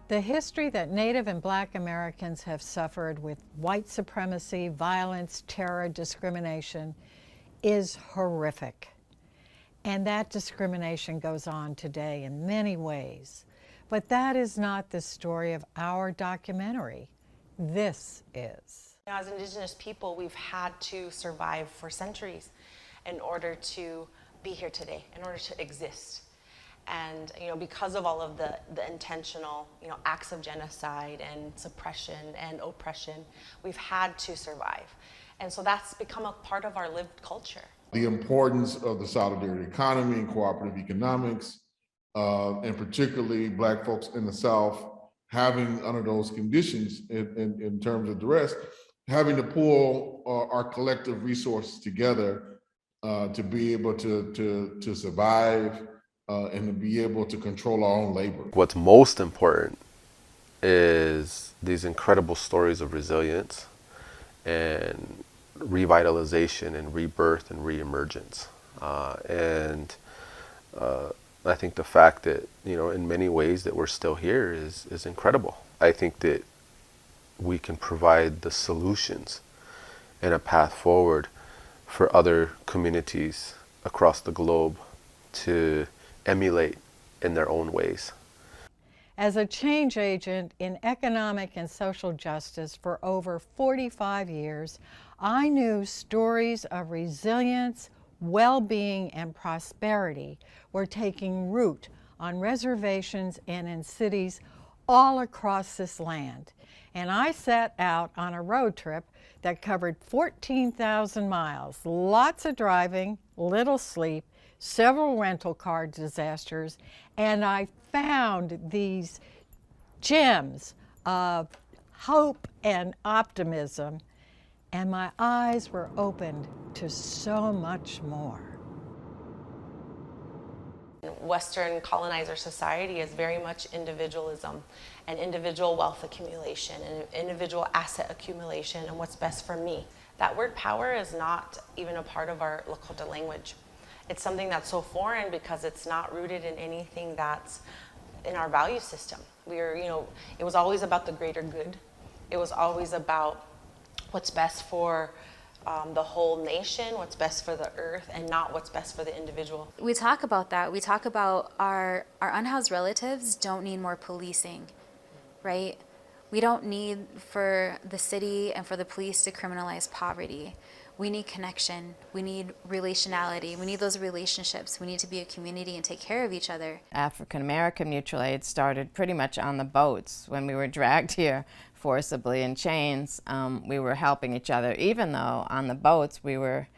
The history that Native and Black Americans have suffered with white supremacy, violence, terror, discrimination is horrific. And that discrimination goes on today in many ways. But that is not the story of our documentary. This is. As Indigenous people, we've had to survive for centuries in order to be here today, in order to exist. And because of all of the intentional acts of genocide and suppression and oppression, we've had to survive. And so that's become a part of our lived culture. The importance of the solidarity economy and cooperative economics, and particularly Black folks in the South having under those conditions in terms of duress, having to pull our collective resources together to be able to survive and to be able to control our own labor. What's most important is these incredible stories of resilience and revitalization and rebirth and reemergence. I think the fact that, in many ways that we're still here is incredible. I think that we can provide the solutions and a path forward for other communities across the globe to emulate in their own ways. As a change agent in economic and social justice for over 45 years, I knew stories of resilience, well-being, and prosperity were taking root on reservations and in cities all across this land. And I set out on a road trip that covered 14,000 miles, lots of driving, little sleep, several rental car disasters, and I found these gems of hope and optimism, and my eyes were opened to so much more. Western colonizer society is very much individualism and individual wealth accumulation and individual asset accumulation and what's best for me. That word power is not even a part of our Lakota language. It's something that's so foreign because it's not rooted in anything that's in our value system. It was always about the greater good. It was always about what's best for the whole nation, what's best for the earth, and not what's best for the individual. We talk about that. We talk about our unhoused relatives don't need more policing, right? We don't need for the city and for the police to criminalize poverty. We need connection. We need relationality. We need those relationships. We need to be a community and take care of each other. African American mutual aid started pretty much on the boats when we were dragged here forcibly in chains. We were helping each other, even though on the boats we were,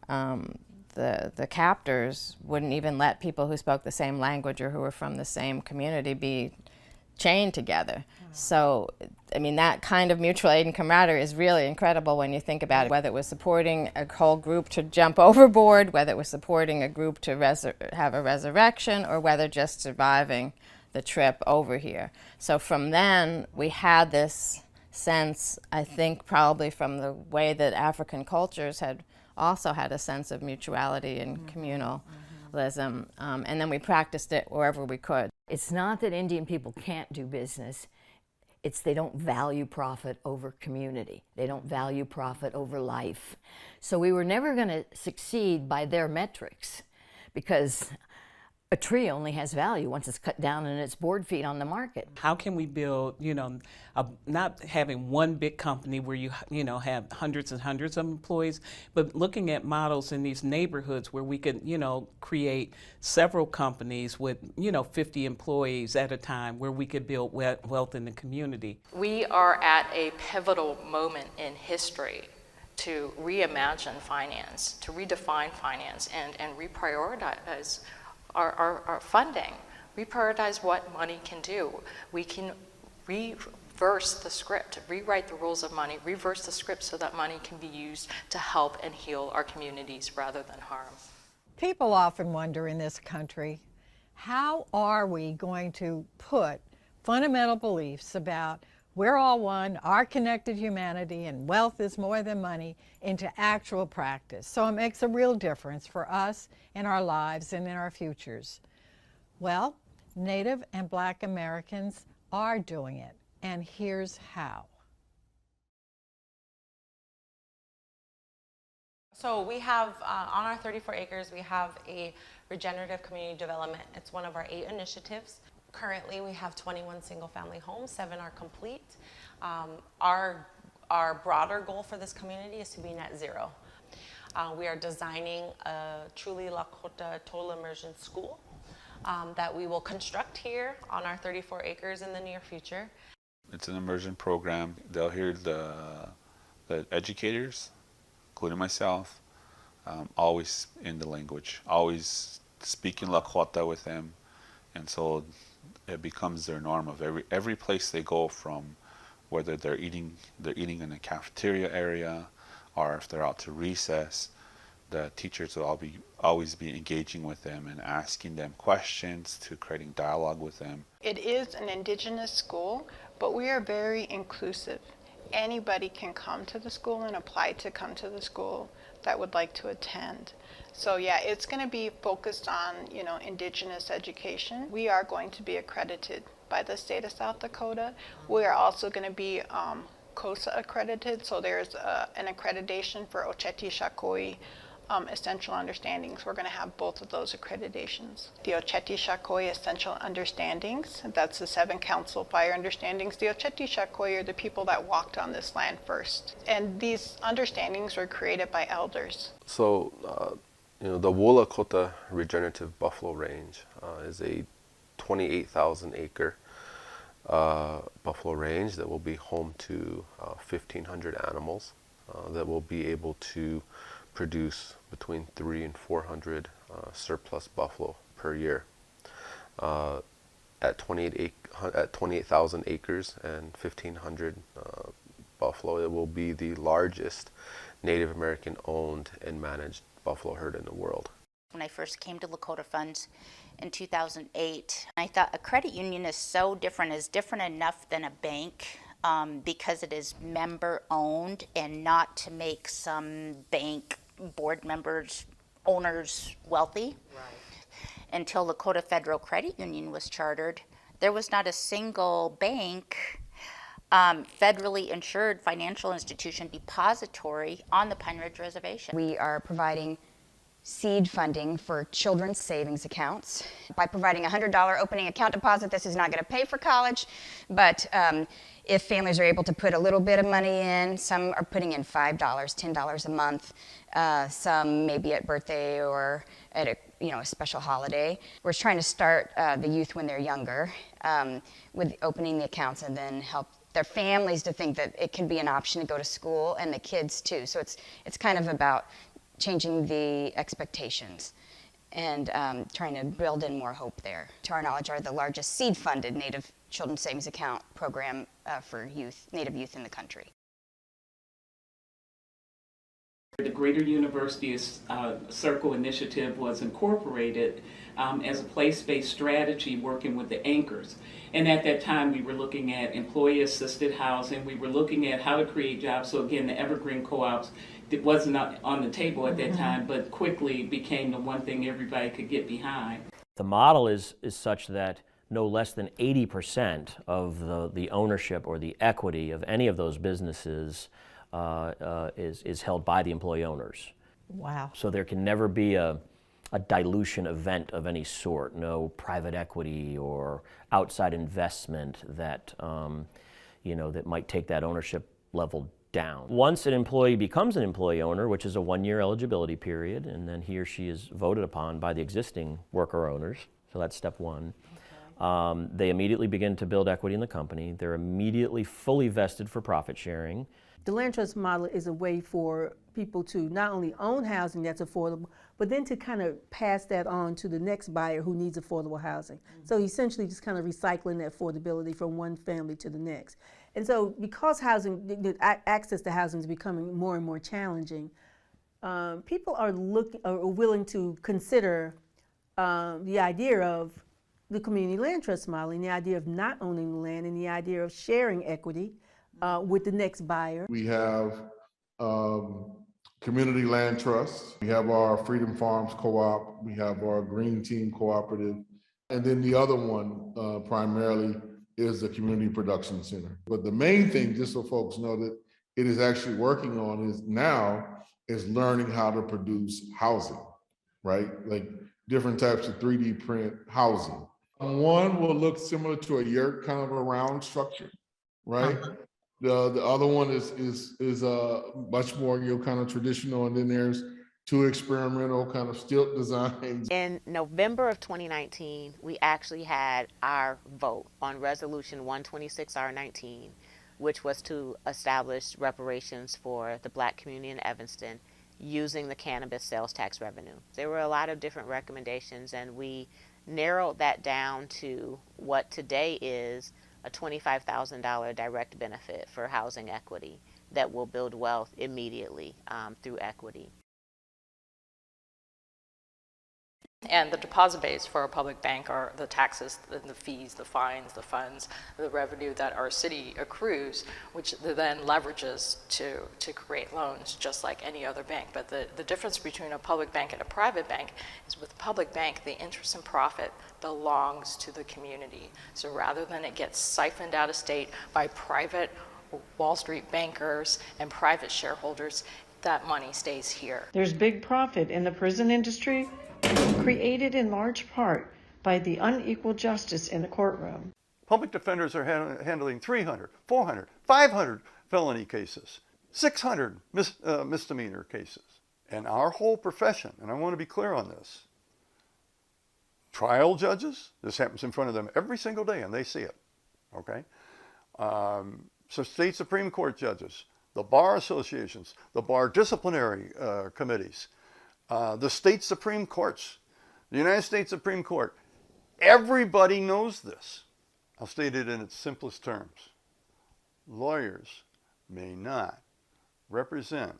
the captors wouldn't even let people who spoke the same language or who were from the same community be chained together. So, I mean, that kind of mutual aid and camaraderie is really incredible when you think about it, whether it was supporting a whole group to jump overboard, whether it was supporting a group to have a resurrection, or whether just surviving the trip over here. So from then, we had this sense, I think probably from the way that African cultures had also had a sense of mutuality and communalism, and then we practiced it wherever we could. It's not that Indian people can't do business. It's they don't value profit over community. They don't value profit over life. So we were never going to succeed by their metrics, because a tree only has value once it's cut down and it's board feet on the market. How can we build, not having one big company where you have hundreds and hundreds of employees, but looking at models in these neighborhoods where we could, create several companies with, 50 employees at a time, where we could build wealth in the community. We are at a pivotal moment in history to reimagine finance, to redefine finance, and reprioritize our funding, reprioritize what money can do. We can reverse the script, rewrite the rules of money, reverse the script so that money can be used to help and heal our communities rather than harm. People often wonder in this country, how are we going to put fundamental beliefs about we're all one, our connected humanity, and wealth is more than money into actual practice, so it makes a real difference for us in our lives and in our futures? Well, Native and Black Americans are doing it, and here's how. So we have, on our 34 acres, we have a regenerative community development. It's one of our 8 initiatives. Currently, we have 21 single-family homes, 7 are complete. Our broader goal for this community is to be net zero. We are designing a truly Lakota total immersion school that we will construct here on our 34 acres in the near future. It's an immersion program. They'll hear the educators, including myself, always in the language, always speaking Lakota with them, and so it becomes their norm of every place they go, from whether they're eating in a cafeteria area, or if they're out to recess. The teachers will always be engaging with them and asking them questions, to creating dialogue with them. It is an indigenous school, but we are very inclusive. Anybody can come to the school and apply to come to the school that would like to attend. So yeah, it's going to be focused on, indigenous education. We are going to be accredited by the state of South Dakota. We are also going to be COSA accredited, so there's an accreditation for Oceti Sakowin Essential Understandings. We're going to have both of those accreditations. The Oceti Sakowin Essential Understandings, that's the 7 Council Fire Understandings. The Oceti Sakowin are the people that walked on this land first. And these understandings were created by elders. So, the Wolakota Regenerative Buffalo Range is a 28,000 acre buffalo range that will be home to 1,500 animals that will be able to produce between 300 and 400 surplus buffalo per year. At 28,000 acres and 1,500 buffalo, it will be the largest Native American owned and managed buffalo herd in the world. When I first came to Lakota Funds in 2008, I thought a credit union is so different, is different enough than a bank, because it is member owned, and not to make some bank board members, owners wealthy. Right. Until Lakota Federal Credit Union was chartered, there was not a single bank, federally insured financial institution depository on the Pine Ridge Reservation. We are providing seed funding for children's savings accounts. By providing a $100 opening account deposit, this is not going to pay for college, but if families are able to put a little bit of money in, some are putting in $5, $10 a month, some maybe at birthday or at a special holiday. We're trying to start the youth when they're younger with opening the accounts, and then help their families to think that it can be an option to go to school, and the kids too. So it's kind of about changing the expectations and trying to build in more hope there. To our knowledge, are the largest seed-funded Native Children's Savings Account program for youth, Native youth in the country. The Greater University Circle Initiative was incorporated as a place-based strategy working with the anchors. And at that time, we were looking at employee-assisted housing. We were looking at how to create jobs. So again, the Evergreen Co-ops, it wasn't on the table at that time, but quickly became the one thing everybody could get behind. The model is such that no less than 80% of the ownership or the equity of any of those businesses is held by the employee owners. Wow. So there can never be a dilution event of any sort, no private equity or outside investment that, that might take that ownership level down. Once an employee becomes an employee owner, which is a 1-year eligibility period, and then he or she is voted upon by the existing worker owners, so that's step one. Okay. They immediately begin to build equity in the company. They're immediately fully vested for profit sharing. The land trust model is a way for people to not only own housing that's affordable, but then to kind of pass that on to the next buyer who needs affordable housing. Mm-hmm. So essentially just kind of recycling that affordability from one family to the next. And so because access to housing is becoming more and more challenging, people are willing to consider the idea of the community land trust model, and the idea of not owning the land, and the idea of sharing equity with the next buyer. We have community land trusts. We have our Freedom Farms Co-op. We have our Green Team Cooperative. And then the other one primarily is the Community Production Center. But the main thing, just so folks know that it is actually working on is learning how to produce housing, right? Like different types of 3D print housing. One will look similar to a yurt, kind of a round structure, right? The other one is much more kind of traditional, and then there's two experimental kind of stilt designs. In November of 2019, we actually had our vote on Resolution 126R19, which was to establish reparations for the Black community in Evanston using the cannabis sales tax revenue. There were a lot of different recommendations, and we narrowed that down to what today is a $25,000 direct benefit for housing equity that will build wealth immediately through equity. And the deposit base for a public bank are the taxes, the fees, the fines, the funds, the revenue that our city accrues, which then leverages to create loans just like any other bank. But the difference between a public bank and a private bank is with a public bank, the interest and profit belongs to the community. So rather than it gets siphoned out of state by private Wall Street bankers and private shareholders, that money stays here. There's big profit in the prison industry, created in large part by the unequal justice in the courtroom. Public defenders are handling 300, 400, 500 felony cases, 600 misdemeanor cases. And our whole profession, and I want to be clear on this, trial judges, this happens in front of them every single day and they see it, okay? So state Supreme Court judges, the bar associations, the bar disciplinary committees, the state Supreme Courts, the United States Supreme Court, everybody knows this. I'll state it in its simplest terms. Lawyers may not represent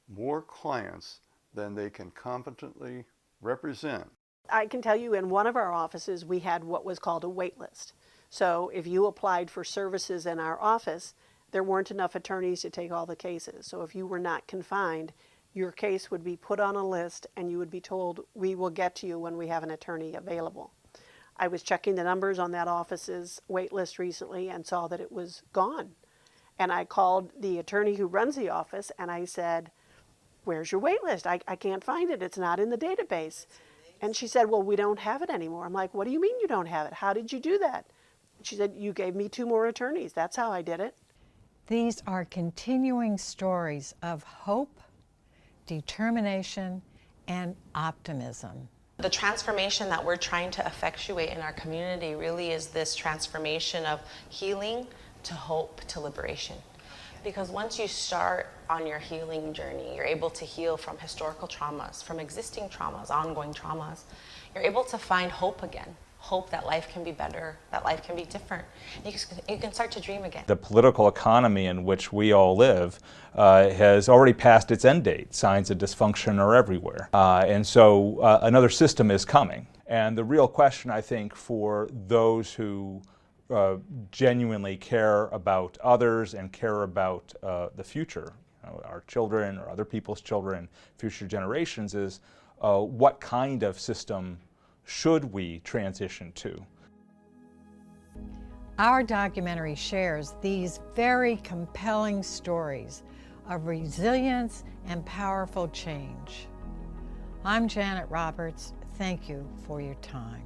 more clients than they can competently represent. I can tell you in one of our offices, we had what was called a wait list. So if you applied for services in our office, there weren't enough attorneys to take all the cases. So if you were not confined, your case would be put on a list and you would be told, we will get to you when we have an attorney available. I was checking the numbers on that office's wait list recently and saw that it was gone. And I called the attorney who runs the office and I said, where's your wait list? I can't find it. It's not in the database. And she said, well, we don't have it anymore. I'm like, what do you mean you don't have it? How did you do that? She said, you gave me 2 more attorneys. That's how I did it. These are continuing stories of hope, determination, and optimism. The transformation that we're trying to effectuate in our community really is this transformation of healing to hope to liberation. Because once you start on your healing journey, you're able to heal from historical traumas, from existing traumas, ongoing traumas. You're able to find hope again. Hope that life can be better, that life can be different. You can start to dream again. The political economy in which we all live has already passed its end date. Signs of dysfunction are everywhere. And so another system is coming. And the real question, I think, for those who genuinely care about others and care about the future, our children or other people's children, future generations, is what kind of system should we transition to? Our documentary shares these very compelling stories of resilience and powerful change. I'm Janet Roberts. Thank you for your time.